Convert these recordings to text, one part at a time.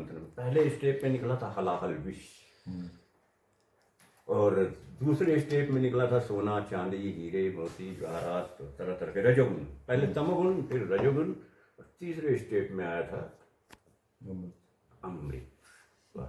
मंथन में पहले स्टेप में निकला था हलाहल विष, और दूसरे स्टेप में निकला था सोना चांदी हीरे मोती जवाहरात, तरह तरह के रजोगुण, पहले तमोगुण फिर रजोगुण, और तीसरे स्टेप में आया था अमृत। वाह।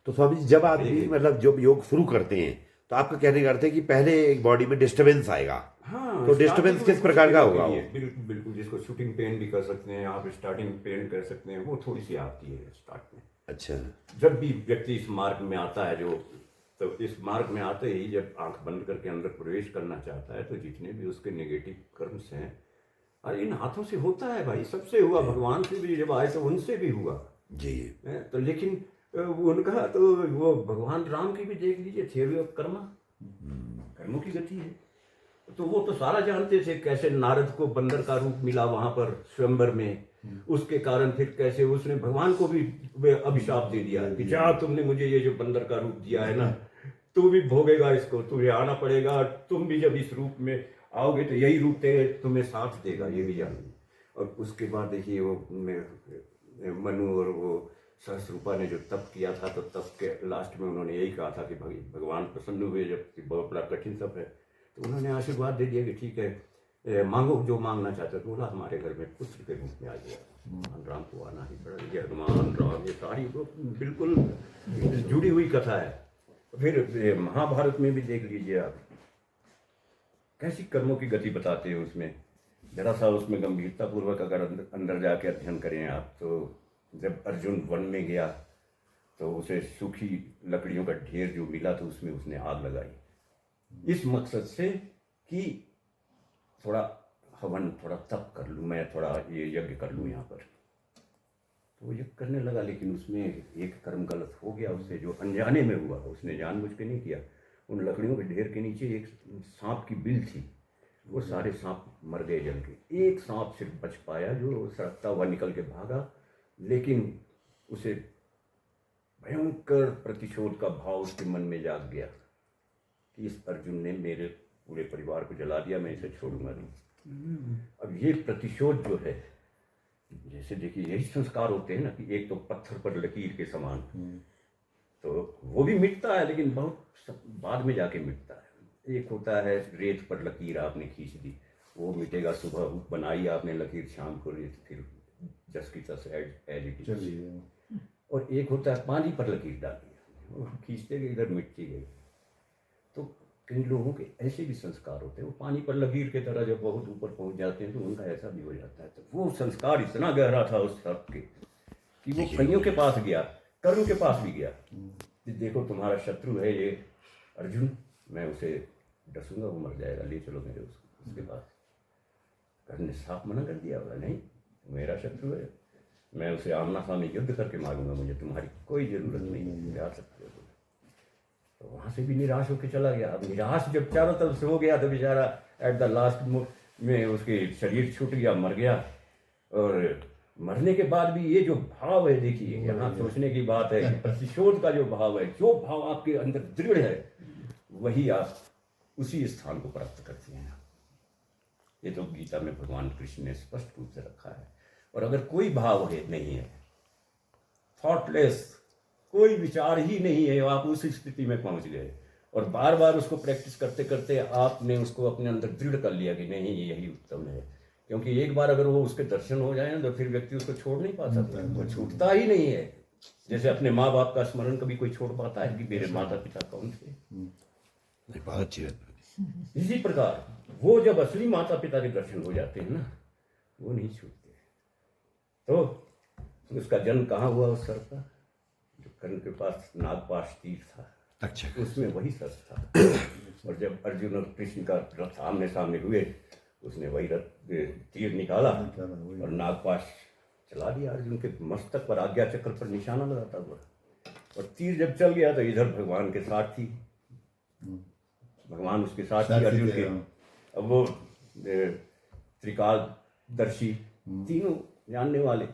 तो स्वामी जी जब आदमी मतलब जब योग शुरू करते हैं तो आपका कहने का अर्थ है कि पहले एक बॉडी में डिस्टर्बेंस आएगा। हाँ, तो डिस्टर्बेंस किस प्रकार का होगा वो? बिल्कुल बिल्कुल, जिसको शूटिंग पेन भी कर सकते हैं आप, स्टार्टिंग पेन कर सकते हैं, वो थोड़ी सी आती है स्टार्ट में। अच्छा। जब भी व्यक्ति इस मार्ग में आता है तो इस मार्ग में आते ही जब आंख बंद करके अंदर प्रवेश करना चाहता है तो जितने भी उसके नेगेटिव कर्म्स हैं, और इन हाथों से होता है भाई, सबसे हुआ, भगवान से भी जब आए तो उनसे भी हुआ जी। तो लेकिन उनका तो वो भगवान राम की भी देख लीजिए, थ्योरी ऑफ कर्मा, कर्मों की गति है, तो वो तो सारा जानते थे कैसे नारद को बंदर का रूप मिला वहां पर स्वयंवर में, उसके कारण फिर कैसे उसने भगवान को भी अभिशाप दे दिया कि जा तुमने मुझे ये जो बंदर का रूप दिया है ना, तू भी भोगेगा इसको, तुझे आना पड़ेगा, तुम भी जब इस रूप में आओगे तो यही रूप तुम्हें साथ देगा, ये भी जान। और उसके बाद देखिए वो मनु और वो सहस्रूपा ने जो तप किया था, तो तप के लास्ट में उन्होंने यही कहा था कि भगवान प्रसन्न हुए, जब बहुत बड़ा कठिन तप है, तो उन्होंने आशीर्वाद दे दिया कि ठीक है मांगो जो मांगना चाहते हो। बोला हमारे घर में पुत्र के रूप में आ गया, भगवान राम को आना ही पड़ा, ये हनुमान राम, ये सारी बिल्कुल जुड़ी हुई कथा है। फिर महाभारत में भी देख लीजिए आप, कैसी कर्मों की गति बताते हैं उसमें, जरा सा उसमें गंभीरता पूर्वक अगर अंदर जाके अध्ययन करें आप, तो जब अर्जुन वन में गया तो उसे सूखी लकड़ियों का ढेर जो मिला तो उसमें उसने आग लगाई, इस मकसद से कि थोड़ा हवन, थोड़ा तप कर लूँ मैं, थोड़ा ये यज्ञ कर लूँ यहाँ पर। तो वो यज्ञ करने लगा, लेकिन उसमें एक कर्म गलत हो गया उससे, जो अनजाने में हुआ, उसने जानबूझ के नहीं किया। उन लकड़ियों के ढेर के नीचे एक सांप की बिल थी, वो सारे सांप मर गए जल के, एक सांप सिर्फ बच पाया जो सड़कता हुआ निकल के भागा, लेकिन उसे भयंकर प्रतिशोध का भाव उसके मन में जाग गया कि इस अर्जुन ने मेरे पूरे परिवार को जला दिया, मैं इसे छोड़ूंगा नहीं। अब ये प्रतिशोध जो है, जैसे देखिए यही संस्कार होते हैं ना, कि एक तो पत्थर पर लकीर के समान, तो वो भी मिटता है लेकिन बहुत बाद में जाके मिटता है। एक होता है रेत पर लकीर आपने खींच दी, वो मिटेगा, सुबह बनाई आपने लकीर, शाम को रेत फिर जस की तस एज इट इज। और एक होता है पानी पर लकीर डाली, वो खींचते गए इधर मिटती गई। तो कई लोगों के ऐसे भी संस्कार होते हैं, वो पानी पर लकीर की तरह जब बहुत ऊपर पहुंच जाते हैं तो उनका ऐसा भी हो जाता है। तो वो संस्कार इतना गहरा था उस सब के कि वो कईयों के पास गया, कर्म के पास भी गया कि देखो तुम्हारा शत्रु है ये अर्जुन, मैं उसे डसूंगा, वो मर जाएगा, ले चलो मेरे उसके पास। कर्ण ने साफ मना कर दिया, होगा नहीं मेरा शत्रु है, मैं उसे आमना सामने युद्ध करके मारूंगा, मुझे तुम्हारी कोई जरूरत नहीं, आ सकते हो। तो वहां से भी निराश होकर चला गया। अब निराश जब चारों तरफ से हो गया तो बेचारा एट द लास्ट में उसके शरीर छूट गया, मर गया। और मरने के बाद भी ये जो भाव है, देखिए यहाँ सोचने की बात है कि प्रतिशोध का जो भाव है, जो भाव आपके अंदर दृढ़ है, वही आप उसी स्थान को प्राप्त करते हैं। ये तो गीता में भगवान कृष्ण ने स्पष्ट रूप से रखा है। और अगर कोई भाव है नहीं है, थॉटलेस, कोई विचार ही नहीं है, आप उस स्थिति में पहुंच गए और बार बार उसको प्रैक्टिस करते करते आपने उसको अपने अंदर दृढ़ कर लिया कि नहीं यही उत्तम है। क्योंकि एक बार अगर वो उसके दर्शन हो जाए ना तो फिर व्यक्ति उसको छोड़ नहीं पाता, वो छूटता ही नहीं है। जैसे अपने माँ बाप का स्मरण कभी कोई छोड़ पाता है कि मेरे माता पिता कौन थे? बहुत अच्छी बात। इसी प्रकार वो जब असली माता पिता के दर्शन हो जाते हैं ना, वो नहीं छूटते। तो उसका जन्म कहाँ हुआ? उस सर का जो कर्ण के पास नागपाश तीर था, अच्छा, उसमें वही सर था। और जब अर्जुन और कृष्ण का रथ आमने सामने हुए, उसने वही रथ तीर निकाला और नागपाश चला दिया अर्जुन के मस्तक पर, आज्ञा चक्र पर निशाना लगाता हुआ। और तीर जब चल गया तो इधर भगवान के साथ थी, भगवान उसके साथ थी अर्जुन के। अब वो त्रिकालदर्शी, तीनों जानने वाले,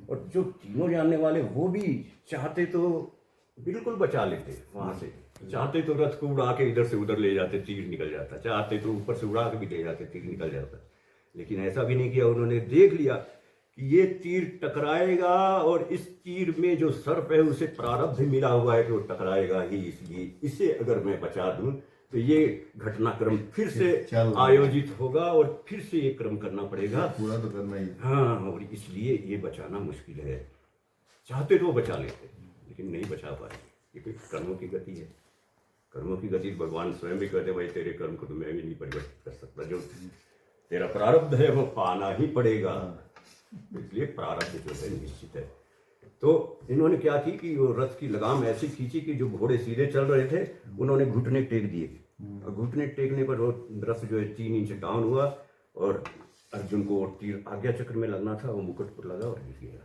और जो तीनों जानने वाले वो भी चाहते तो बिल्कुल बचा लेते वहां से, चाहते तो रथ को उड़ा के इधर से उधर ले जाते, तीर निकल जाता, चाहते तो ऊपर से उड़ा के भी ले जाते, तीर निकल जाता। लेकिन ऐसा भी नहीं किया, उन्होंने देख लिया कि ये तीर टकराएगा और इस तीर में जो सर्प है उसे प्रारब्ध मिला हुआ है कि वो टकराएगा ही, इसलिए इसे अगर मैं बचा दूं तो ये घटनाक्रम फिर से आयोजित होगा और फिर से ये क्रम करना पड़ेगा, पूरा तो करना ही। हाँ, और इसलिए ये बचाना मुश्किल है। चाहते तो वो बचा लेते लेकिन नहीं बचा पाए, ये कोई कर्मों की गति है। कर्मों की गति भगवान स्वयं भी कहते भाई तेरे कर्म को तो मैं भी नहीं परिवर्तित कर सकता, जो तेरा प्रारब्ध है वो पाना ही पड़ेगा, इसलिए प्रारब्ध जो है निश्चित है। तो इन्होंने क्या की कि वो रथ की लगाम ऐसी खींची कि जो घोड़े सीधे चल रहे थे उन्होंने घुटने टेक दिए, और घुटने टेकने पर वो रथ जो है 3 इंच डाउन हुआ और अर्जुन को तीर आज्ञा चक्र में लगना था, वो मुकुट पर लगा और गिर गया।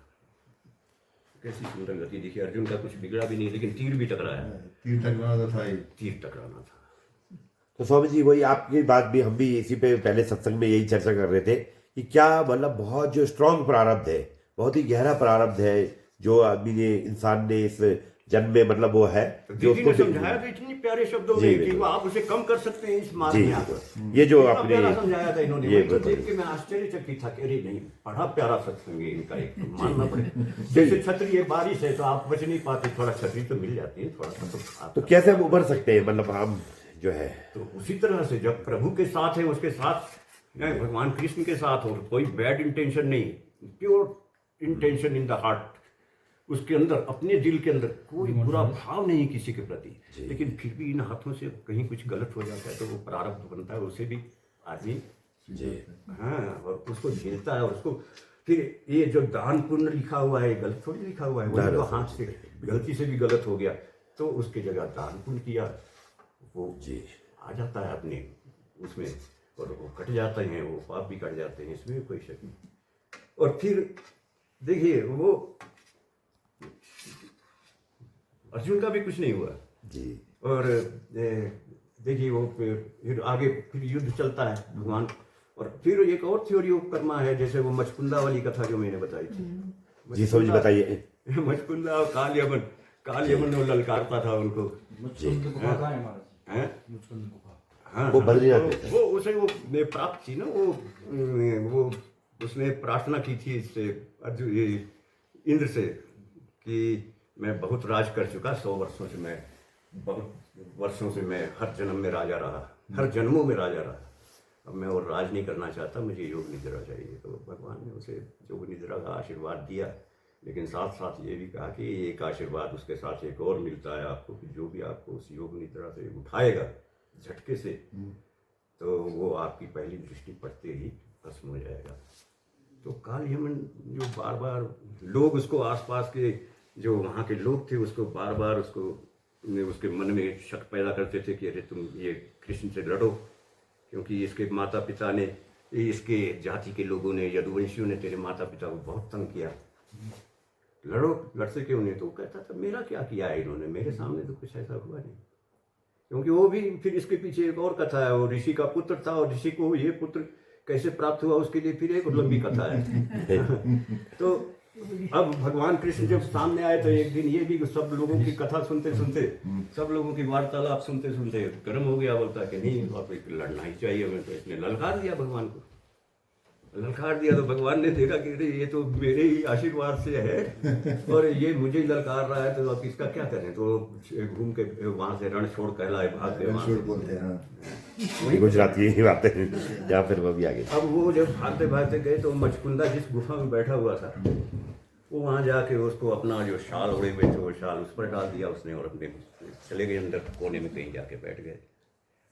कैसी सुंदर गति देखिए, अर्जुन का कुछ बिगड़ा भी नहीं लेकिन तीर भी टकराया, तीर टकराना था ही। तीर टकराना था। तो स्वामी जी वही आपकी बात भी हम भी इसी पे पहले सत्संग में यही चर्चा कर रहे थे कि क्या मतलब बहुत जो स्ट्रांग प्रारब्ध है, बहुत ही गहरा प्रारब्ध है जो आदमी ने, इंसान ने इस जन्म में मतलब वो है जो दीदी ने समझाया तो इतनी प्यारे शब्दों में कि वो आप उसे कम कर सकते हैं इस मार्ग में आकर। ये जो इतना आपने प्यारा समझाया था इन्होंने, ये मैं तो देख के मैं आश्चर्यचकित था कि अरे नहीं, बड़ा प्यारा सत्संग है इनका, एक मानना पड़ेगा। जैसे छतरी है, बारिश है तो आप बच नहीं पाते, थोड़ा छतरी तो मिल जाती है, थोड़ा सा तो कैसे हम उभर सकते हैं, मतलब हम जो है तो उसी तरह से जब प्रभु के साथ है, उसके साथ भगवान कृष्ण के साथ हो, कोई बैड इंटेंशन नहीं, pure intention in the heart, उसके अंदर अपने दिल के अंदर कोई बुरा भाव नहीं किसी के प्रति, लेकिन फिर भी इन हाथों से कहीं कुछ गलत हो जाता है तो वो प्रारब्ध बनता है, उसे भी आदमी हाँ और उसको झेलता है, और उसको फिर ये जो दान पुण्य लिखा हुआ है गलत थोड़ी लिखा हुआ है, वो जो हाथ से गलती से भी गलत हो गया तो उसके जगह दान पुण्य किया वो आ जाता है अपने उसमें, और वो कट जाते हैं, वो पाप भी कट जाते हैं, इसमें कोई शक नहीं। और फिर देखिए वो अर्जुन का भी कुछ नहीं हुआ जी, और देखिए वो फिर आगे फिर युद्ध चलता है भगवान, और फिर एक और थ्योरी ऑफ कर्मा है, जैसे वो मचकुंदा वाली कथा जो मैंने बताई थी। जी समझ बताइए। मचकुंदा और काल यमन वो ललकारता था उनको, हाँ, वो बद्रीनाथ वो उसे वो प्राप्त थी ना, वो उसने प्रार्थना की थी इससे अर्जुन इंद्र से कि मैं बहुत राज कर चुका, 100 वर्षों से, मैं बहुत वर्षों से मैं हर जन्म में राजा रहा, हर जन्मों में राजा रहा, अब मैं और राज नहीं करना चाहता, मुझे योग निद्रा चाहिए। तो भगवान ने उसे योग निद्रा का आशीर्वाद दिया, लेकिन साथ साथ ये भी कहा कि एक आशीर्वाद उसके साथ एक और मिलता है आपको कि जो भी आपको उस योग निद्रा से उठाएगा झटके से, तो वो आपकी पहली दृष्टि पड़ते ही भस्म हो जाएगा। तो काल यमन जो बार बार लोग उसको आसपास के जो वहाँ के लोग थे उसको बार बार उसके मन में शक पैदा करते थे कि अरे तुम ये कृष्ण से लड़ो, क्योंकि इसके माता पिता ने, इसके जाति के लोगों ने, यदुवंशियों ने तेरे माता पिता को बहुत तंग किया, लड़ो, लड़ते क्यों नहीं? तो वो कहता था मेरा क्या किया है इन्होंने, मेरे सामने तो कुछ ऐसा हुआ नहीं। क्योंकि वो भी फिर इसके पीछे एक और कथा है, वो ऋषि का पुत्र था और ऋषि को ये पुत्र कैसे प्राप्त हुआ उसके लिए फिर एक लंबी कथा है। तो अब भगवान कृष्ण जब सामने आए तो एक दिन ये भी सब लोगों की कथा सुनते सुनते, सब लोगों की वार्तालाप सुनते सुनते गर्म हो गया, बोलता कि नहीं आप लड़ना ही चाहिए हमें। तो इसने ललकार दिया भगवान को, ललकार दिया तो भगवान ने देखा कि ये तो मेरे ही आशीर्वाद से है और ये मुझे ही ललकार रहा है, तो अब इसका क्या करें? तो घूम के वहां से रण छोड़ कहलाए भाग गए, वही गुजराती ही बातें या फिर वो भी आगे। अब वो जब भागते भागते गए तो मचकुंदा जिस गुफा में बैठा हुआ था वो वहां जाके उसको अपना जो शाल ओढ़े हुए थे वो शाल उस पर डाल दिया उसने और अपने चले गए अंदर कोने में कहीं जाके बैठ गए।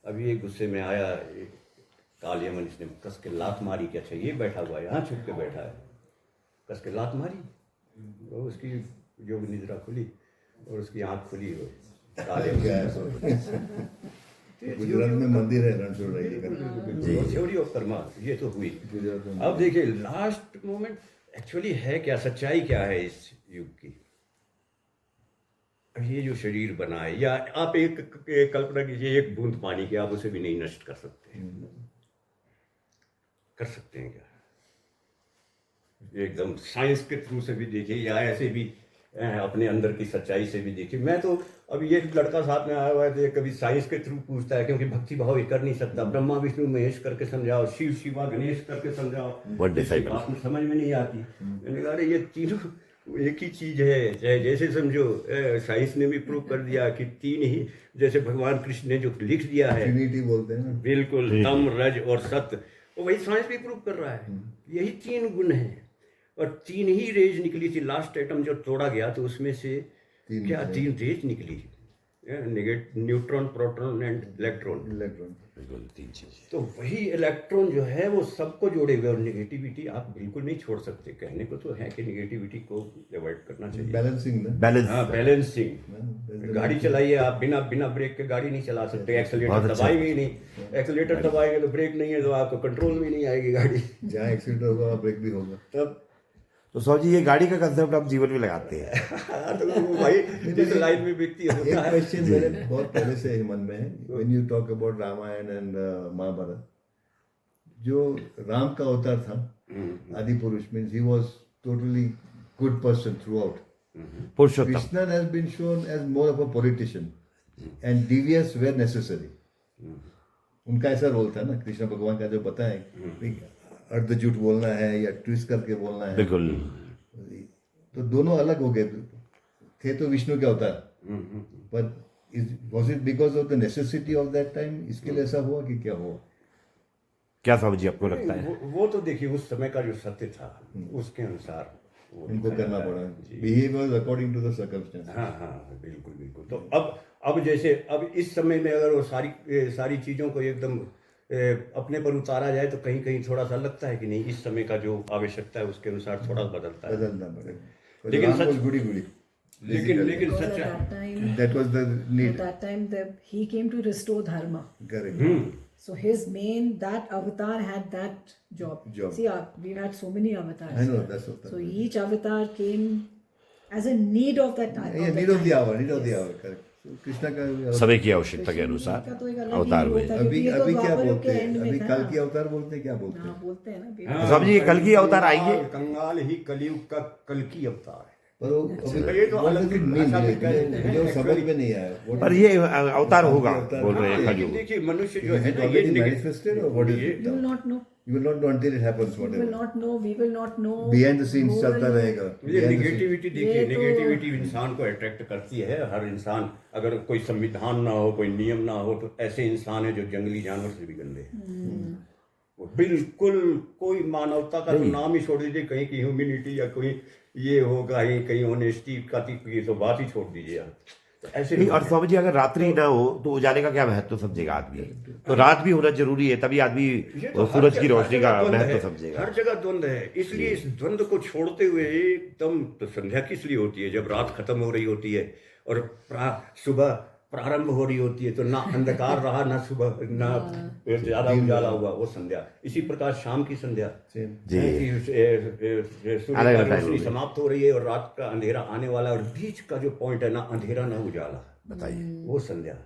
अब ये गुस्से में आया काल यमन, इसने कस के लात मारी कि अच्छा ये बैठा हुआ है यहाँ छुप के बैठा है, कस के लात मारी और उसकी योग निद्रा खुली और उसकी आंख खुली हो काल गुजरात में मंदिर है रणछोड़ थ्योरी ऑफ कर्मा, ये तो हुई। अब देखिए लास्ट मोमेंट एक्चुअली है क्या, सच्चाई क्या है इस युग की? ये जो शरीर बना है, या आप एक कल्पना कीजिए एक बूंद पानी की, आप उसे भी नहीं नष्ट कर सकते, कर सकते हैं क्या? एकदम साइंस के थ्रू से भी देखिए या ऐसे भी अपने अंदर की सच्चाई से भी देखिए। मैं तो अभी एक लड़का साथ में आया हुआ है, तो ये कभी साइंस के थ्रू पूछता है, क्योंकि भक्ति भाव ये कर नहीं सकता। ब्रह्मा विष्णु महेश करके समझाओ, शिव शिवा गणेश करके समझाओ, What इसकी disciple? बात में समझ में नहीं आती। मैंने कहा अरे ये तीनों एक ही चीज है। चाहे जैसे समझो, साइंस ने भी प्रूव कर दिया कि तीन ही, जैसे भगवान कृष्ण ने जो लिख दिया है, ट्रिनिटी बोलते हैं ना। बिल्कुल, तम रज और सत्य, वो वही साइंस भी प्रूव कर रहा है। यही तीन गुण हैं, और तीन ही रेज निकली थी। लास्ट एटम जो तोड़ा गया तो उसमें से तीन रेज निकली, न्यूट्रॉन, प्रोटॉन एंड इलेक्ट्रॉन। बिल्कुल 3 चीज। तो वही इलेक्ट्रॉन जो है वो सबको जोड़े हुए, और नेगेटिविटी आप बिल्कुल नहीं छोड़ सकते। कहने को तो है कि नेगेटिविटी को अवॉइड करना चाहिए। बैलेंसिंग ना। बैलेंस। हाँ, बैलेंसिंग। गाड़ी चलाइए आप, बिना ब्रेक के गाड़ी नहीं चला सकते। बहुत एक्सेलेरेटर अच्छा। दबाएंगे ही नहीं, एक्सेलेरेटर दबाएंगे तो ब्रेक नहीं है, तो आपको कंट्रोल में नहीं आएगी गाड़ी। जहाँ एक्सीडेंट होगा ब्रेक भी होगा। तब तो सौ जी, ये गाड़ी का कंसेप्ट आप जीवन में लगाते हैं। तो वो भाई जिस लाइन में व्यक्ति एक होता है। क्वेश्चन मेरे बहुत पहले से मन में है। When you talk about Ramayan and Mahabharat, जो राम का अवतार था आदि पुरुष, means he was totally good person throughout. पुरुषोत्तम। Krishna has been shown as more of a politician and devious where necessary. उनका ऐसा रोल था ना, कृष्ण भगवान का जो पता है अर्ध झूठ बोलना है या ट्विस्ट करके बोलना है। बिल्कुल। तो दोनों अलग हो गए थे, तो विष्णु के अवतार। पर was it because of the necessity of that time? इसके लिए ऐसा हुआ कि क्या हुआ? क्या स्वामी जी आपको लगता है? वो तो देखिए उस समय का जो सत्य था उसके अनुसार वो उनको दिखाया करना जाता पड़ा। है। जी। Behave was according to the circumstances. हाँ हाँ, बिल्कुल बिल्कुल। तो अब जैसे अब इस समय में अगर वो सारी चीज़ों को एकदम अपने पर उतारा जाए, तो कहीं कहीं थोड़ा सा लगता है कि नहीं, इस समय का जो आवश्यकता है उसके अनुसार थोड़ा बदलता है। बदलना पड़ेगा। लेकिन राम सच- was goody-goody. लेकिन Because such at that time, That was the need. at that time, he came to restore dharma. Correct. So his that avatar had that job. Job. See, we've had so many avatars. I know, that's what. So each avatar came as a need of that time. Yeah, need of the hour, correct. So Krishna का समय की आवश्यकता के अनुसार का तो एक अलग ही अवतार रूप हुए। होता है, अभी क्योंकि ये तो अभी क्या द्वापर युग बोलते के हैं? end में अभी था कल ना। की अवतार बोलते हैं, क्या बोलते हाँ, हैं? बोलते हैं ना। हाँ, स्वामी जी, कल की अवतार आएंगे। कंगाल ही कलयुग का कल की अवतार है। पर वो अभी ये तो what अलग does it mean? भाषा में कहते हैं। मुझे वो समझ में नहीं आया। What पर is ये अवतार होगा अवतार बोल रहे हैं हाँ, खजूर। लेकिन देखिए मनुष्य जो Is है it ना, ये already negative- manifested or what is it? You will not know. You will not know until it happens, We will whatever. not know. We will not know. Behind the scenes Who चलता will- रहेगा। ये Behind the scenes. Negativity देखिए, ये तो- negativity इंसान को attract करती है। हर इंसान, अगर कोई संविधान ना हो, कोई नियम ना हो, तो ऐसे इंसान है जो जंगली जानवर से भी गंदे हैं। वो बिल्कुल कोई मानवता का तो नाम ही छोड़ दीजिए, कहीं की ह्यूमैनिटी या कोई ये होगा, कहीं ऑनेस्टी का तो बात ही छोड़ दीजिए आप। तो ऐसे नहीं, लोग और हैं। स्वामी जी, अगर रात्रि ना हो तो उजाले का क्या महत्व समझेगा आदमी? तो रात भी होना जरूरी है, तभी आदमी ये तो सूरज हर की जगह- रोशनी हर का जगह द्वंद महत्व है, समझेगा। हर जगह द्वंद है। इसलिए इस द्वंद को छोड़ते हुए एकदम, तो संध्या किस लिए होती है? जब रात खत्म हो रही होती है और सुबह प्रारंभ हो रही होती है, तो ना अंधकार रहा, ना सुबह, ना ज्यादा उजाला हुआ, वो संध्या। इसी प्रकार शाम की संध्या, Same. जी। सूर्य अलग का अलग रोशनी टाइम समाप्त हो रही है और रात का अंधेरा आने वाला है, और बीच का जो पॉइंट है, ना अंधेरा ना उजाला, बताइए। वो संध्या।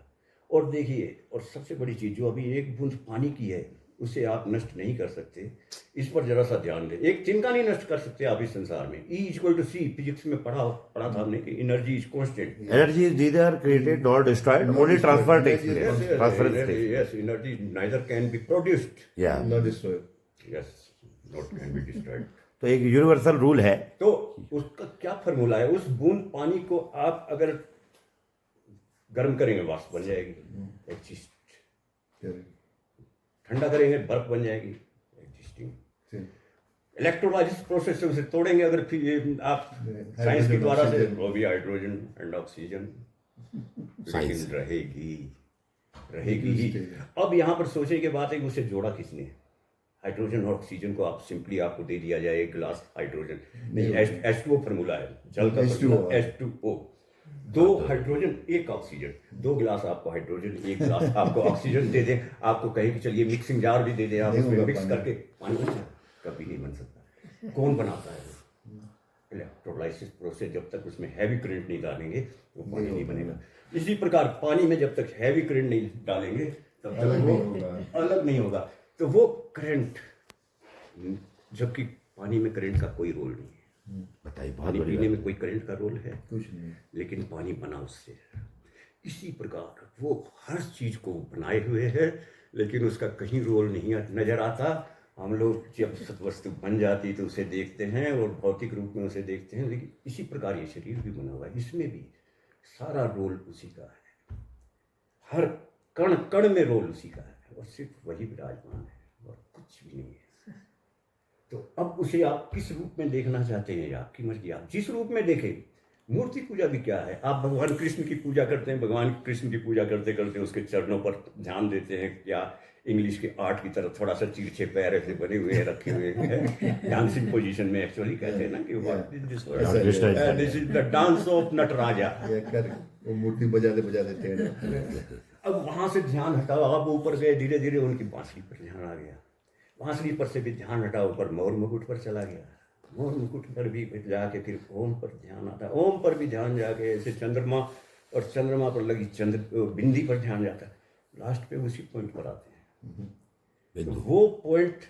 और देखिए, और सबसे बड़ी चीज जो अभी एक बूंद पानी की है, उसे आप नष्ट नहीं कर सकते। इस पर जरा सा ध्यान दें। एक तिनका नहीं नष्ट कर सकते आप इस संसार में। E = C, फिजिक्स में पढ़ा था हमने कि energy is constant. Energy is neither created nor destroyed, only transfer takes place, transference takes place. Yes, energy neither can be produced. या Not destroyed. Yes, not can be destroyed. तो एक universal rule है। तो उसका क्या formula है? उस बूंद पानी को आप अगर गर्म करेंगे, वाष्प बन जाएगी, एग्जिस्ट। Correct. ठंडा करेंगे, बर्फ बन जाएगी, एग्जिस्टिंग। Same. इलेक्ट्रोलाइसिस प्रोसेस से उसे तोड़ेंगे अगर फिर ये आप साइंस के द्वारा से, वो भी हाइड्रोजन एंड ऑक्सीजन, लेकिन रहेगी ही। अब यहाँ पर सोचने की बात है कि उसे जोड़ा किसने? हाइड्रोजन और ऑक्सीजन को आप सिंपली आपको दे दिया जाए एक गिलास हाइड्रोजन, नहीं, H2O फॉर्मूला है, जल का H2O। H2O, 2 हाइड्रोजन 1 ऑक्सीजन, 2 गिलास आपको हाइड्रोजन, 1 गिलास आपको ऑक्सीजन दे दें, आपको कहें कि चलिए मिक्सिंग जार भी दे दें, आप नहीं उसमें होगा मिक्स पानी। करके पानी बन जाए, कभी नहीं बन सकता। कौन बनाता है? इलेक्ट्रोलाइसिस प्रोसेस, जब तक उसमें हैवी करंट नहीं डालेंगे वो पानी नहीं बनेगा। इसी प्रकार पानी में जब तक हैवी करंट नहीं डालेंगे तब तक वो अलग नहीं होगा। तो वो करंट, जबकि पानी में करंट का कोई रोल नहीं है, बताइए, बहुत पानी बड़ी पीने बात में कोई करंट का रोल है, कुछ नहीं। लेकिन पानी बना उससे। इसी प्रकार वो हर चीज को बनाए हुए है, लेकिन उसका कहीं रोल नहीं नजर आता। हम लोग जब सत्वस्तु बन जाती तो उसे देखते हैं और भौतिक रूप में उसे देखते हैं, लेकिन इसी प्रकार ये शरीर भी बना हुआ है, इसमें भी सारा रोल उसी का है। हर कण कण में रोल उसी का है, और सिर्फ वही विराजमान है और कुछ भी नहीं है। तो अब उसे आप किस रूप में देखना चाहते हैं, आपकी मर्जी, आप जिस रूप में देखें। मूर्ति पूजा भी क्या है, आप भगवान कृष्ण की पूजा करते हैं, भगवान कृष्ण की पूजा करते करते उसके चरणों पर ध्यान देते हैं, या इंग्लिश के आर्ट की तरह थोड़ा सा तिरछे पैर ऐसे बने हुए हैं, रखे हुए हैं डांसिंग पोजीशन में, एक्चुअली कहते हैं ना कि this is the dance of Nataraja. ये कर वो मूर्ति बजा देते हैं। अब वहां से ध्यान हटाओ, आप ऊपर गए, धीरे धीरे उनकी बांसुरी पर ध्यान आ गया, बांसुरी पर से भी ध्यान हटाओ, ऊपर मोर मुकुट पर चला गया, मोर मुकुट पर भी जाके फिर ओम पर ध्यान आता है, ओम पर भी ध्यान जाके ऐसे चंद्रमा, और चंद्रमा पर लगी चंद्र बिंदी पर ध्यान जाता है, लास्ट पे उसी पॉइंट पर आते हैं। तो वो पॉइंट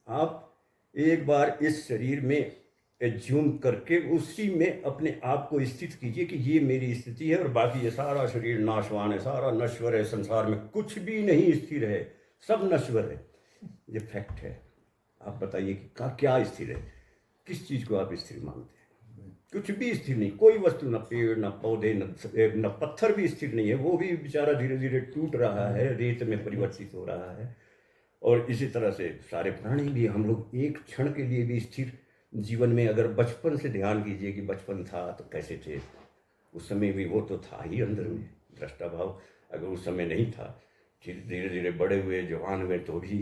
आप एक बार इस शरीर में एज्यूम करके उसी में अपने आप को स्थित कीजिए कि ये मेरी स्थिति है, और बाकी ये सारा शरीर नाशवान है, सारा नश्वर है, संसार में कुछ भी नहीं स्थिर है, सब नश्वर है, ये फैक्ट है। आप बताइए कि क्या स्थिर है, किस चीज को आप स्थिर मानते हैं? कुछ भी स्थिर नहीं, कोई वस्तु, न पेड़, न पौधे, न पत्थर भी स्थिर नहीं है, वो भी बेचारा धीरे धीरे टूट रहा है, रेत में परिवर्तित हो रहा है। और इसी तरह से सारे प्राणी भी, हम लोग एक क्षण के लिए भी स्थिर जीवन में, अगर बचपन से ध्यान कीजिए कि बचपन था तो कैसे थे, उस समय भी वो तो था ही अंदर में दृष्टा भाव, अगर उस समय नहीं था, धीरे धीरे बड़े हुए, जवान हुए, तो भी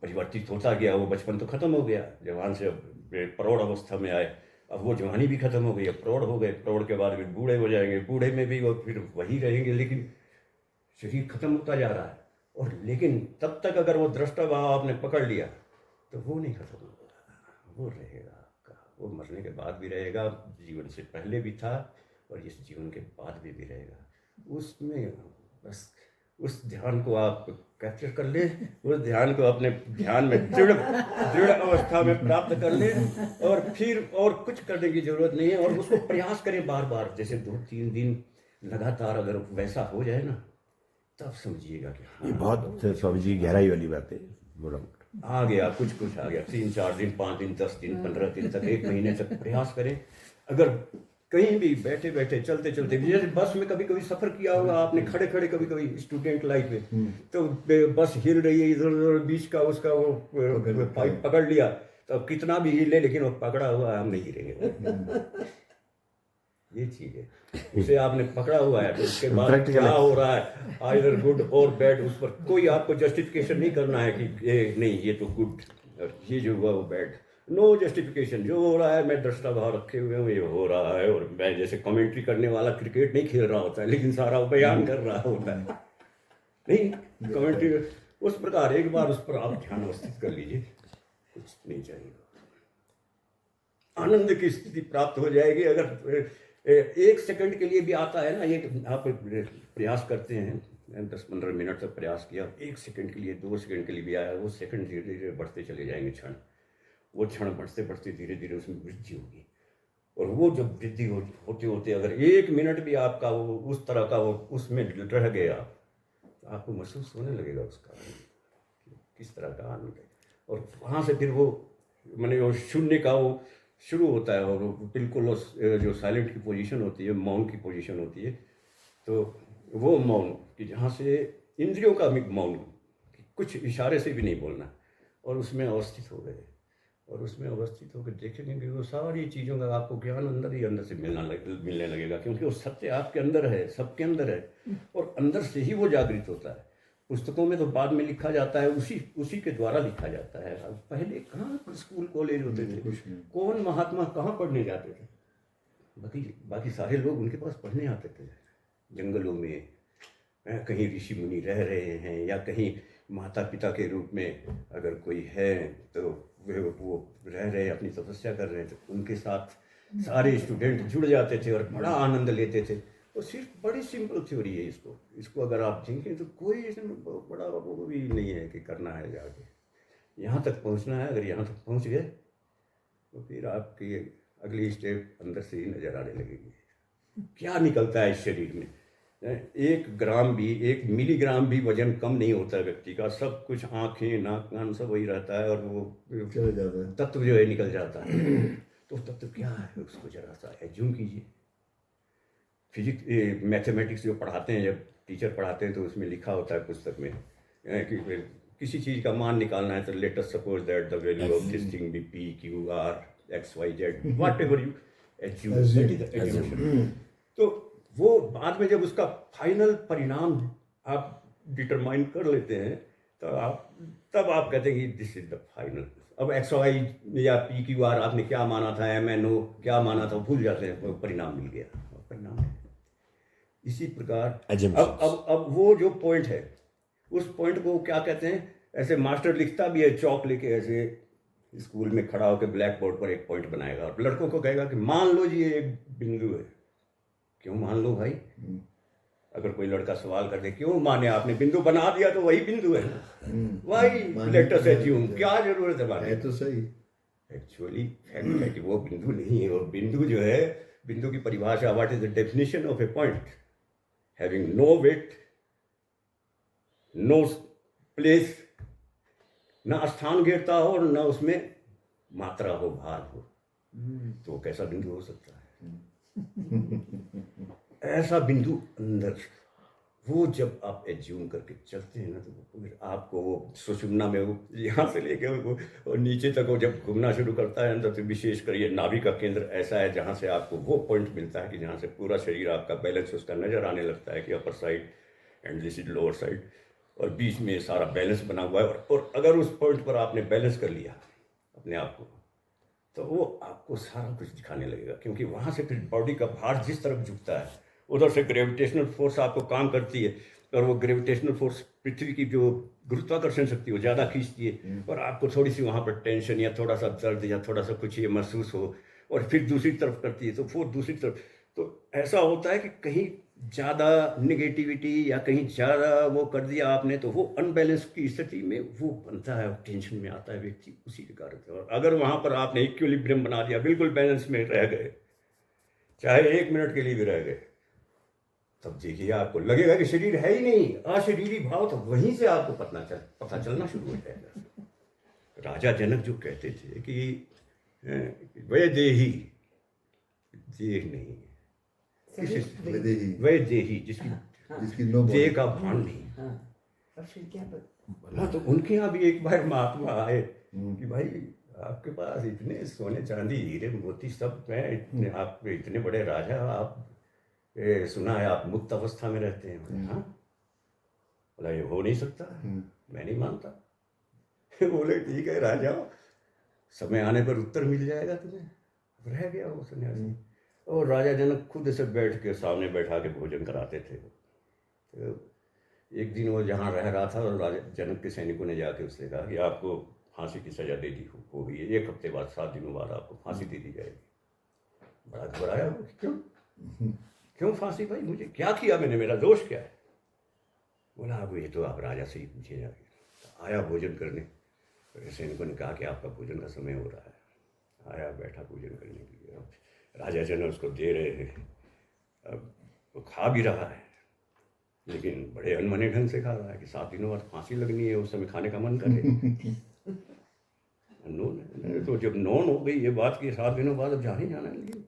परिवर्तित होता गया, वो बचपन तो खत्म हो गया, जवान से प्रौढ़ अवस्था में आए, अब वो जवानी भी खत्म हो गई, अब प्रौढ़ हो गए, प्रौढ़ के बाद फिर बूढ़े हो जाएंगे, बूढ़े में भी वो फिर वही रहेंगे, लेकिन शरीर खत्म होता जा रहा है। और लेकिन तब तक अगर वो दृष्टा भाव आपने पकड़ लिया तो वो नहीं खत्म होगा, वो रहेगा आपका, वो मरने के बाद भी रहेगा, जीवन से पहले भी था और इस जीवन के बाद भी रहेगा। उसमें बस उस ध्यान को आप कैप्चर कर ले, उस ध्यान को अपने ध्यान में दृढ़ अवस्था में प्राप्त कर ले, और फिर और कुछ करने की जरूरत नहीं है, और उसको प्रयास करें बार बार, जैसे 2-3 दिन लगातार अगर वैसा हो जाए ना, तब समझिएगा कि ये हाँ, बहुत स्वामी जी गहराई वाली बात है। आ गया, कुछ आ गया। 3-4 दिन, 5 दिन, 10 दिन, 15 दिन तक, 1 महीने तक प्रयास करें। अगर कहीं भी बैठे बैठे, चलते चलते, जैसे बस में कभी कभी सफर किया होगा आपने, खड़े खड़े कभी कभी स्टूडेंट लाइफ में, तो बस हिल रही है इधर उधर, बीच का उसका वो पाइप पकड़ लिया, तो कितना भी हिले, लेकिन वो पकड़ा हुआ है, हम नहीं हिलेंगे। ये चीज है, उसे आपने पकड़ा हुआ है, तो उसके बाद क्या हो रहा है, आइदर गुड और बैड, उस पर कोई आपको जस्टिफिकेशन नहीं करना है कि ये नहीं, ये तो गुड, ये जो हुआ वो बैड, नो जस्टिफिकेशन। जो हो रहा है, मैं दृष्टा भाव रखे हुए हूँ, ये हो रहा है, और मैं जैसे कमेंट्री करने वाला क्रिकेट नहीं खेल रहा होता है, लेकिन सारा बयान कर रहा होता है, नहीं कमेंट्री, उस प्रकार एक बार उस पर आप ध्यान अवस्थित कर लीजिए, कुछ नहीं चाहिए, आनंद की स्थिति प्राप्त हो जाएगी। अगर 1 सेकंड के लिए भी आता है ना, ये आप प्रयास करते हैं, 10-15 मिनट तक प्रयास किया, 1 सेकंड के लिए, 2 सेकंड के लिए भी आया, वो सेकंड धीरे धीरे बढ़ते चले जाएंगे, क्षण, वो क्षण बढ़ते बढ़ते धीरे धीरे उसमें वृद्धि होगी, और वो जब वृद्धि होते होते अगर 1 मिनट भी आपका वो उस तरह का वो उसमें रह गया, तो आपको महसूस होने लगेगा उसका किस तरह का आनंद है। और वहाँ से फिर वो मैंने वो शून्य का वो शुरू होता है, और बिल्कुल जो साइलेंट की पोजीशन होती है, मौन की पोजीशन होती है, तो वो मौन कि जहाँ से इंद्रियों का भी मौन, कुछ इशारे से भी नहीं बोलना, और उसमें अवस्थित हो गए, और उसमें अवस्थित होकर देखेंगे कि वो सारी चीज़ों का आपको ज्ञान अंदर ही अंदर से मिलने लगेगा, क्योंकि वो सत्य आपके अंदर है, सबके अंदर है, और अंदर से ही वो जागृत होता है। पुस्तकों में तो बाद में लिखा जाता है, उसी के द्वारा लिखा जाता है। पहले कहाँ स्कूल कॉलेज होते थे, कौन महात्मा कहाँ पढ़ने जाते थे, बाकी सारे लोग उनके पास पढ़ने आते थे, जंगलों में कहीं ऋषि मुनि रह रहे हैं, या कहीं माता पिता के रूप में अगर कोई है तो वो रह रहे, अपनी तपस्या कर रहे हैं, तो उनके साथ सारे स्टूडेंट जुड़ जाते थे और बड़ा आनंद लेते थे। और सिर्फ बड़ी सिंपल थ्योरी है, इसको अगर आप देखें तो कोई इसमें बड़ा वो भी नहीं है कि करना है जाके यहाँ तक पहुँचना है। अगर यहाँ तक पहुँच गए तो फिर आपकी अगली स्टेप अंदर से ही नजर आने लगेगी। क्या निकलता है इस शरीर में? 1 ग्राम भी, 1 मिलीग्राम भी वजन कम नहीं होता है व्यक्ति का। सब कुछ आंखें, नाक, कान सब वही रहता है, और वो चला जाता है। तत्व जो है निकल जाता है। तो तत्व क्या है उसको जरा सा एज्यूम कीजिए। फिजिक्स, मैथमेटिक्स जो पढ़ाते हैं, जब टीचर पढ़ाते हैं तो उसमें लिखा होता है पुस्तक में कि किसी चीज़ का मान निकालना है तो let us suppose that the value of this thing B P Q R X Y Z whatever you assume, that is the assumption. तो वो बाद में जब उसका फाइनल परिणाम आप डिटरमाइन कर लेते हैं तब आप कहते हैं कि दिस इज द फाइनल। अब एक्स वाई या पी क्यू आर आपने क्या माना था, एम एन ओ क्या माना था, भूल जाते हैं, परिणाम मिल गया, परिणाम है। इसी प्रकार अब वो जो पॉइंट है, उस पॉइंट को क्या कहते हैं? ऐसे मास्टर लिखता भी है चौक लेके, ऐसे स्कूल में खड़ा होकर ब्लैक बोर्ड पर एक पॉइंट बनाएगा और लड़कों को कहेगा कि मान लो जी ये एक बिंदु है। क्यों मान लो भाई? अगर कोई लड़का सवाल कर दे क्यों माने, आपने बिंदु बना दिया तो वही बिंदु है ना, वही लेट अस एज्यूम, क्या जरूरत है माने? तो सही। एक्चुअली फैक्ट है कि वो बिंदु नहीं है। और बिंदु जो है, बिंदु की परिभाषा, what is the definition of a point? Having no weight, no place, ना स्थान घेरता हो और ना उसमें मात्रा हो, भार हो, तो वो कैसा बिंदु हो सकता है? ऐसा बिंदु अंदर, वो जब आप एज्यूम करके चलते हैं ना, तो फिर आपको वो सुषुम्ना में वो यहाँ से लेके वो और नीचे तक वो जब घूमना शुरू करता है अंदर, तो विशेषकर ये नाभि का केंद्र ऐसा है जहाँ से आपको वो पॉइंट मिलता है कि जहाँ से पूरा शरीर आपका बैलेंस उसका नजर आने लगता है कि upper side and this is lower side, और बीच में सारा बैलेंस बना हुआ है। और अगर उस पॉइंट पर आपने बैलेंस कर लिया अपने आप को, तो वो आपको सारा कुछ दिखाने लगेगा, क्योंकि वहाँ से फिर बॉडी का भार जिस तरफ झुकता है, उधर से ग्रेविटेशनल फोर्स आपको काम करती है, और वो ग्रेविटेशनल फोर्स पृथ्वी की जो गुरुत्वाकर्षण शक्ति वो ज़्यादा खींचती है, और आपको थोड़ी सी वहाँ पर टेंशन या थोड़ा सा दर्द या थोड़ा सा कुछ ये महसूस हो, और फिर दूसरी तरफ करती है तो फिर दूसरी तरफ। तो ऐसा होता है कि कहीं ज़्यादा निगेटिविटी या कहीं ज़्यादा वो कर दिया आपने, तो वो अनबैलेंस की स्थिति में वो बनता है, टेंशन में आता है व्यक्ति उसी के कारण से। और अगर वहाँ पर आपने इक्विलिब्रियम बना दिया, बिल्कुल बैलेंस में रह गए, चाहे 1 मिनट के लिए भी रह गए, तब देखिए आपको लगेगा कि शरीर है ही नहीं, अशरीरी भाव, तो वहीं से आपको पता चलना शुरू हो जाएगा। राजा जनक जो कहते थे कि वह देही, देह नहीं, वह देही जिसकी देह का भान नहीं। और फिर क्या बोला तो उनके यहाँ भी एक बार महात्मा आए कि भाई आपके पास इतने सोने चांदी हीरे मोती सब हैं, इतने आप इतने बड़े राजा, आप सुना है आप मुक्त अवस्था में रहते हैं। हाँ, बोला ये हो नहीं सकता, मैं नहीं मानता। बोले ठीक है राजा, समय आने पर उत्तर मिल जाएगा तुम्हें। रह गया वो सन्यासी, और राजा जनक खुद से बैठ के सामने बैठा के भोजन कराते थे। तो एक दिन वो जहाँ रह रहा था, और राजा जनक के सैनिकों ने जाके उससे कहा कि आपको फांसी की सजा दे दी हो गई है, 1 हफ्ते बाद 7 दिनों बाद आपको फांसी दे दी जाएगी। बड़ा घबराया वो, क्यों फांसी भाई, मुझे क्या किया मैंने, मेरा दोष क्या है? बोला अब ये तो आप राजा से ही पूछे जाके। तो आया भोजन करने, तो सैनिकों ने कहा कि आपका भोजन का समय हो रहा है। आया बैठा भोजन करने के लिए, अब राजा जनक उसको दे रहे हैं, अब वो खा भी रहा है, लेकिन बड़े अनमने ढंग से खा रहा है कि 7 दिनों बाद फांसी लगनी है, उस समय खाने का मन करे। नोन, तो जब नोन हो गई ये बात कि 7 दिनों बाद अब जाने जाना है,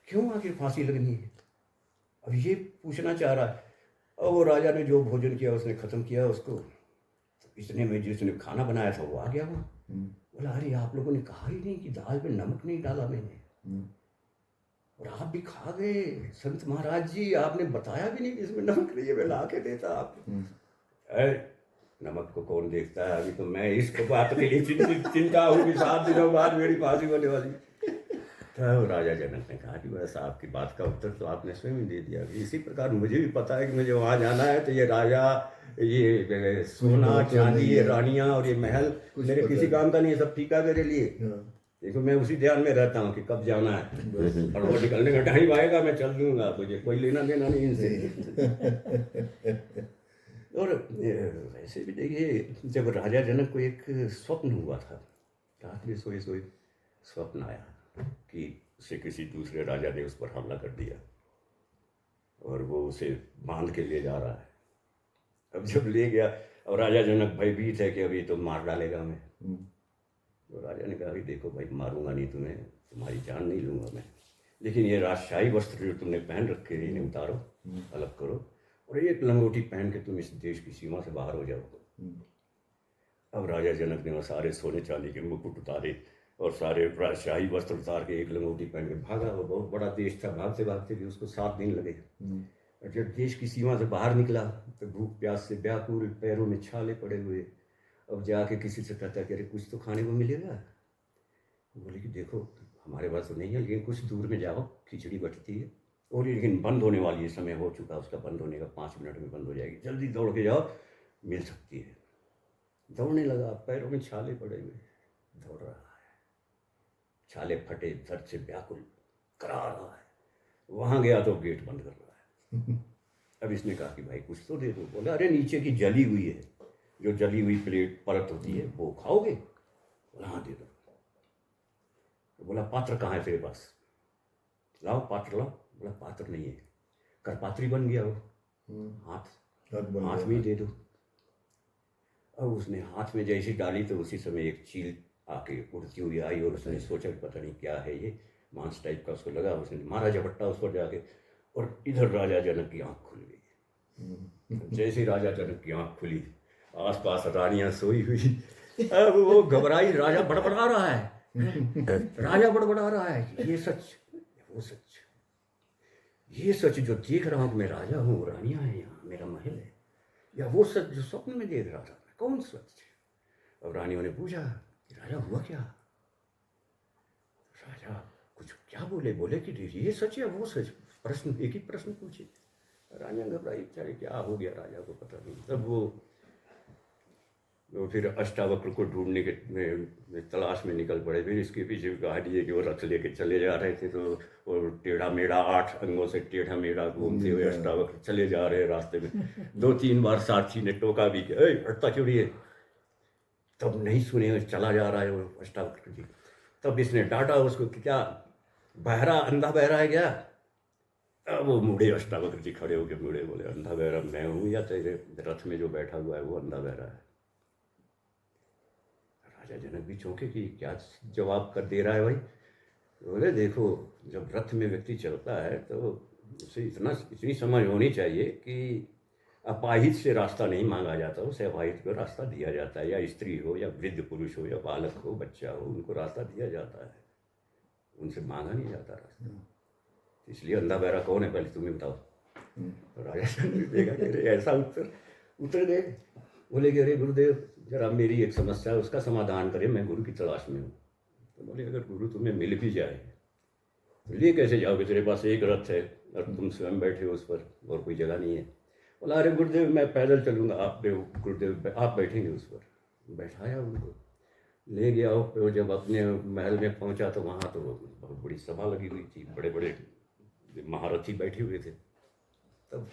क्यों आखिर फांसी लगनी है, अब ये पूछना चाह रहा है। और वो राजा ने जो भोजन किया उसने खत्म किया उसको, तो इतने में जिसने खाना बनाया था वो आ गया वहाँ। बोला अरे आप लोगों ने कहा ही नहीं कि दाल में नमक नहीं डाला मैंने, और आप भी खा गए। संत महाराज जी आपने बताया भी नहीं कि इसमें नमक नहीं है, मैं ला के देता आप। नमक को कौन देखता है, अभी तो मैं इस बात के लिए चिंता हूँ कि 7 दिनों बाद मेरी फांसी होने वाली। तो राजा जनक ने कहा कि बस आपकी बात का उत्तर तो आपने स्वयं ही दे दिया। इसी प्रकार मुझे भी पता है कि मुझे वहाँ जाना है, तो ये राजा, ये सोना चांदी, ये रानियाँ और ये महल मेरे किसी काम का नहीं है, सब फीका मेरे लिए। देखो मैं उसी ध्यान में रहता हूँ कि कब जाना है, और वो निकलने का टाइम आएगा मैं चल दूंगा, मुझे कोई लेना देना नहीं इनसे। और वैसे भी देखिए, जब राजा जनक को एक स्वप्न हुआ था, रात में सोए सोए स्वप्न आया कि उसे किसी दूसरे राजा ने उस पर हमला कर दिया और वो उसे बांध के ले जा रहा है। अब जब ले गया और राजा जनक भयभीत है कि अभी तो मार डालेगा हमें। तो राजा ने कहा कि देखो भाई, मारूंगा नहीं तुम्हें, तुम्हारी जान नहीं लूंगा मैं, लेकिन ये राजशाही वस्त्र जो तुमने पहन रखे हैं इन्हें उतारो, अलग करो और एक लंगोटी पहन के तुम इस देश की सीमा से बाहर हो जाओ। अब राजा जनक ने वो सारे सोने चांदी के मुकुट उतारे और सारे राजशाही वस्त्र उतार के एक लंगोटी पहन के भागा। वो बहुत बड़ा देश था, भागते भागते भी उसको 7 दिन लगे। और जब देश की सीमा से बाहर निकला तो भूख प्यास से व्याकुल, पैरों में छाले पड़े हुए। अब जाके किसी से कहता कि अरे कुछ तो खाने को मिलेगा। बोले कि देखो हमारे पास तो नहीं है, लेकिन कुछ दूर में जाओ, खिचड़ी बटती है और लेकिन बंद होने वाली है, समय हो चुका उसका बंद होने का, 5 मिनट में बंद हो जाएगी, जल्दी दौड़ के जाओ, मिल सकती है। दौड़ने लगा, पैरों में छाले पड़े हुए, दौड़ रहा है, छाले फटे, दर्द से व्याकुल करा रहा है। वहां गया तो गेट बंद कर रहा है। अब इसने कहा कि भाई कुछ तो दे दो। बोला अरे नीचे की जली हुई है, जो जली हुई प्लेट परत होती है वो खाओगे? बोला हाँ दे दो। तो बोला पात्र कहाँ है तेरे पास? लाओ पात्र लाओ। बोला पात्र नहीं है। करपात्री बन गया वो, हाथ में दे दो। अब उसने हाथ में जैसी डाली तो उसी समय एक चील आके उड़ती हुई आई और उसने सोचा कि पता नहीं क्या है ये, मांस टाइप का उसको लगा। उसने मारा झपट्टा उस पर जाके और इधर राजा जनक की आंख खुल गई। जैसे ही राजा जनक की आंख खुली, आसपास रानियां सोई हुई। अब वो घबराई, राजा बड़बड़ा रहा है, राजा बड़बड़ा रहा है, ये सच वो सच, ये सच जो देख रहा हूँ मैं राजा हूँ, रानियां हैं यहाँ, मेरा महल है, या वो सच जो स्वप्न में देख रहा था, कौन सच? अब रानियों ने पूछा कि राजा हुआ क्या? राजा कुछ क्या बोले? बोले कि ये सच है वो सच? प्रश्न, एक ही प्रश्न पूछे। रानियां घबराई, बेचारे क्या हो गया राजा को पता नहीं। तब वो फिर अष्टावक्र को ढूंढने के तलाश में निकल पड़े। फिर इसके पीछे कहानी है कि वो रथ लेके चले जा रहे थे, तो वो टेढ़ा मेढ़ा 8 अंगों से टेढ़ा मेढ़ा घूमते हुए अष्टावक्र चले जा रहे रास्ते में। 2-3 बार सारथी ने टोका भी कि अरे हटता क्यों नहीं है? तब नहीं सुने, चला जा रहा है वो अष्टावक्र जी। तब इसने डांटा उसको कि क्या बहरा, अंधा बहरा है क्या? अब वो मुड़े, अष्टावक्र जी खड़े होके मुड़े, बोले अंधा बहरा मैं हूँ या तेरे रथ में जो बैठा हुआ है वो अंधा बहरा है? राजा जनक भी चौंके कि क्या जवाब कर दे रहा है भाई। बोले देखो, जब रथ में व्यक्ति चलता है तो उसे इतनी समझ होनी चाहिए कि अपाहिज से रास्ता नहीं मांगा जाता, उसे अपाहिज को रास्ता दिया जाता है, या स्त्री हो या वृद्ध पुरुष हो या बालक हो, बच्चा हो, उनको रास्ता दिया जाता है, उनसे मांगा नहीं जाता रास्ता। इसलिए अंधा बहरा कौन है पहले तुम्हें बताओ। तो राजा जनक देखा कि ऐसा उतर गए। बोले कि अरे गुरुदेव जरा मेरी एक समस्या है, उसका समाधान करें, मैं गुरु की तलाश में हूँ। तो बोले अगर गुरु तुम्हें मिल भी जाए तो ले कैसे जाओगे? तेरे पास एक रथ है और तुम स्वयं बैठे हो उस पर और कोई जगह नहीं है। बोला अरे गुरुदेव मैं पैदल चलूँगा, आप गुरुदेव आप बैठेंगे उस पर। बैठाया उनको, ले गया। और जब अपने महल में पहुँचा तो वहाँ तो बहुत बड़ी सभा लगी हुई थी, बड़े बड़े महारथी बैठे हुए थे। तब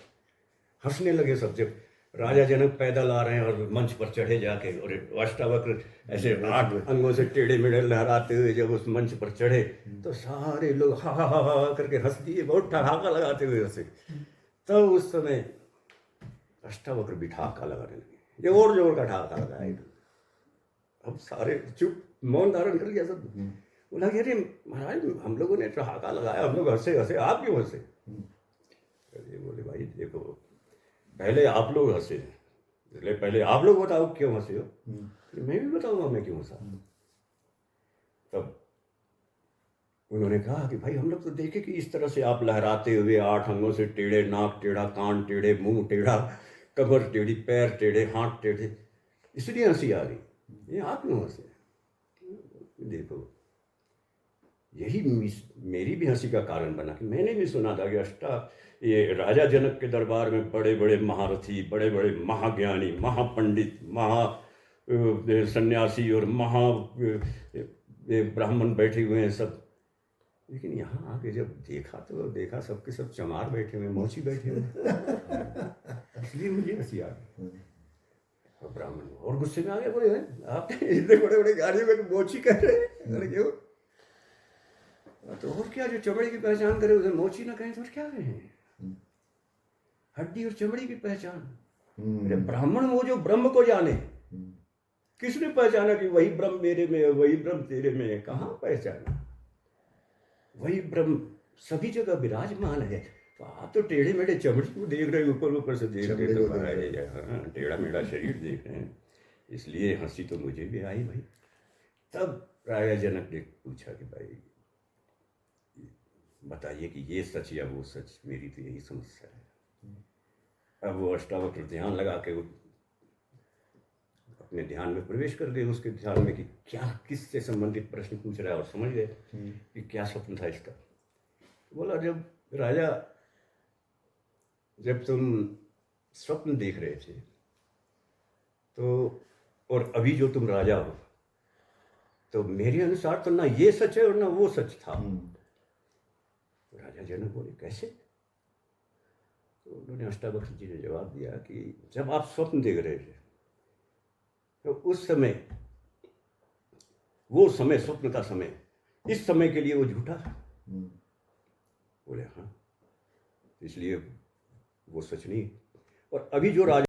हंसने लगे सब। जब राजा जनक पैदल आ रहे हैं और मंच पर चढ़े जाके, और अष्टावक्र ऐसे 8 अंगों से टेढ़े मेढ़े लहराते हुए जब उस मंच पर चढ़े तो सारे लोग हा हा हा हा करके हंस दिए, बहुत ठहाका लगाते हुए हंसे। तब उस समय अष्टावक्र भी ठहाका लगाने लगे, जोर जोर का ठहाका लगाए। अब सारे चुप, मौन धारण कर लिया सब। बोला कि अरे महाराज हम लोगों ने ठहाका लगाया, हम लोग हंसे हंसे, आप क्यों हंसे? अरे बोले भाई देखो, पहले आप लोग हंसे, पहले आप लोग बताओ क्यों हंसे हो, मैं भी बताऊंगा मैं क्यों हंसा। तब उन्होंने कहा कि भाई हम लोग तो देखे कि इस तरह से आप लहराते हुए 8 अंगों से टेढ़े, नाक टेढ़ा, कान टेढ़े, मुंह टेढ़ा, कमर टेढ़ी, पैर टेढ़े, हाथ टेढ़े, इसलिए हंसी आ गई। ये आप क्यों हंसे? देखो यही मेरी भी हंसी का कारण बना कि मैंने भी सुना था कि ये राजा जनक के दरबार में बड़े बड़े महारथी, बड़े बड़े महाज्ञानी, महापंडित, सन्यासी और ब्राह्मण बैठे हुए हैं सब। लेकिन यहाँ आके जब देखा तो देखा सबके सब चमार बैठे हुए, मौसी बैठे हुए। इसलिए मुझे हंसी आ गई। और ब्राह्मण और गुस्से में आ गए, बोले आप इतने बड़े बड़े गाड़ियों में मौसी कह रहे हैं? क्यों? क्या जो चमड़े की पहचान करे उधर मोची ना कहें तो और क्या कहें? हड्डी और चमड़ी की पहचान। अरे ब्राह्मण वो जो ब्रह्म को जाने, किसने पहचाना कि वही ब्रह्म मेरे में है, वही ब्रह्म तेरे में है? कहाँ पहचाना? वही ब्रह्म सभी जगह विराजमान है। तो आप तो टेढ़े मेढ़े चमड़ी को देख रहे, ऊपर ऊपर से देख रहे, तो हाँ, टेढ़ा मेढ़ा शरीर देख रहे हैं। इसलिए हंसी तो मुझे भी आई भाई। तब राजा जनक ने पूछा कि भाई बताइए कि ये सच या वो सच, मेरी तो यही समस्या है। अब वो अष्टावक्र ध्यान लगा के अपने ध्यान में प्रवेश कर गए, उसके ध्यान में कि क्या किससे संबंधित प्रश्न पूछ रहा है, और समझ गए कि क्या स्वप्न था इसका। बोला जब तुम स्वप्न देख रहे थे तो, और अभी जो तुम राजा हो, तो मेरे अनुसार तो ना ये सच है और ना वो सच था। तो राजा जनक बोले कैसे? तो उन्होंने अष्टावक्र जी ने जवाब दिया कि जब आप स्वप्न देख रहे थे तो उस समय, वो समय, स्वप्न का समय, इस समय के लिए वो झूठा था। बोले हाँ, इसलिए वो सच नहीं। और अभी जो राजा